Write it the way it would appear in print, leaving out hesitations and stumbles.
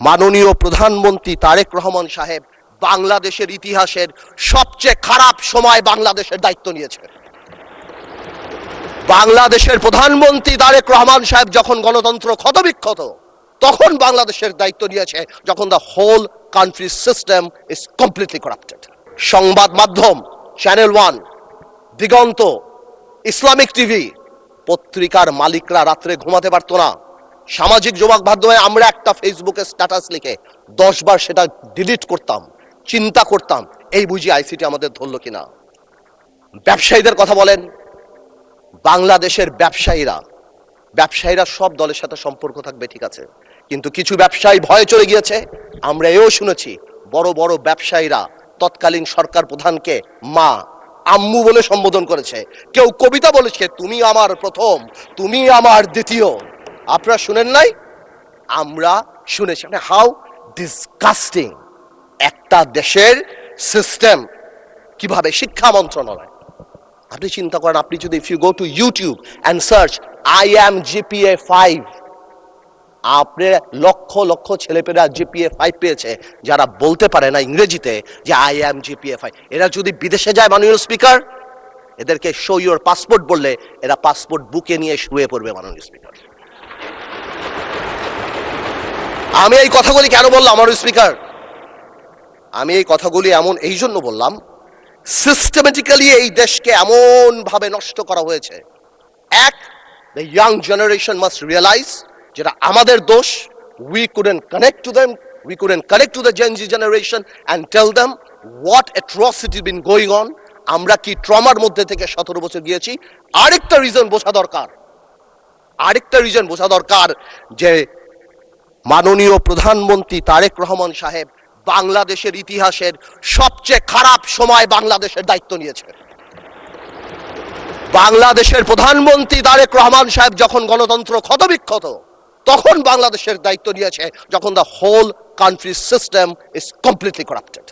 মাননীয় প্রধানমন্ত্রী তারেক রহমান সাহেব বাংলাদেশের ইতিহাসের সবচেয়ে খারাপ সময় বাংলাদেশের দায়িত্ব নিয়েছে। বাংলাদেশের প্রধানমন্ত্রী তারেক রহমান সাহেব যখন গণতন্ত্র ক্ষতবিক্ষত, তখন বাংলাদেশের দায়িত্ব নিয়েছে যখন the whole country system is completely corrupted. সংবাদ মাধ্যম, চ্যানেল 1, দিগন্ত, ইসলামিক টিভি, পত্রিকার মালিকরা রাত্রে ঘুমাতে পারতো না। সামাজিক যোগাযোগ মাধ্যমে আমরা একটা ফেসবুকে স্ট্যাটাস লিখে 10 বার সেটা ডিলিট করতাম, চিন্তা করতাম এই বুঝি আইসিটি আমাদের ধরল কিনা। ব্যবসায়ীদের কথা বলেন, বাংলাদেশের ব্যবসায়ীরা সব দলের সাথে সম্পর্ক থাকবে, ঠিক আছে, কিন্তু কিছু ব্যবসায়ী ভয়ে চলে গিয়েছে। আমরা এও শুনেছি বড় বড় ব্যবসায়ীরা তৎকালীন সরকার প্রধানকে মা, আম্মু বলে সম্বোধন করেছে। কেউ কবিতা বলেছে, তুমি আমার প্রথম, তুমি আমার দ্বিতীয়। আপনারা শুনেন নাই? আমরা শুনেছি। হাউ ডিসগাস্টিং একটা দেশের সিস্টেম। কিভাবে শিক্ষা মন্ত্রণালয়, আপনি চিন্তা করেন, আপনি যদি if you go to YouTube and search IAM GPA 5, আপনি লক্ষ লক্ষ ছেলেপেলেরা GPA 5 পেয়েছে যারা বলতে পারে না ইংরেজিতে যে IAM GPA 5। এরা যদি বিদেশে যায়, মাননীয় স্পিকার, এদেরকে শো ইউর পাসপোর্ট বললে এরা পাসপোর্ট বুকে নিয়ে শুয়ে পড়বে। মাননীয় স্পিকার, আমি এই কথাগুলি কেন বললাম? মাননীয় স্পিকার, আমি এই কথাগুলি এই জন্য বললাম, সিস্টেমেটিক্যালি এই দেশকে এমন ভাবে নষ্ট করা হয়েছে। এক, the young generation must realize যেটা আমাদের দোষ। we couldn't connect to the Gen Z generation and tell them what atrocity been going on. আমরা কি ট্রমার মধ্যে থেকে 17 বছর গিয়েছি। আরেকটা রিজন বোঝা দরকার যে মাননীয় প্রধানমন্ত্রী তারেক রহমান সাহেব বাংলাদেশের ইতিহাসের সবচেয়ে খারাপ সময় বাংলাদেশের দায়িত্ব নিয়েছে। বাংলাদেশের প্রধানমন্ত্রী তারেক রহমান সাহেব যখন গণতন্ত্র ক্ষতবিক্ষত, তখন বাংলাদেশের দায়িত্ব নিয়েছে যখন the whole country system is completely corrupted.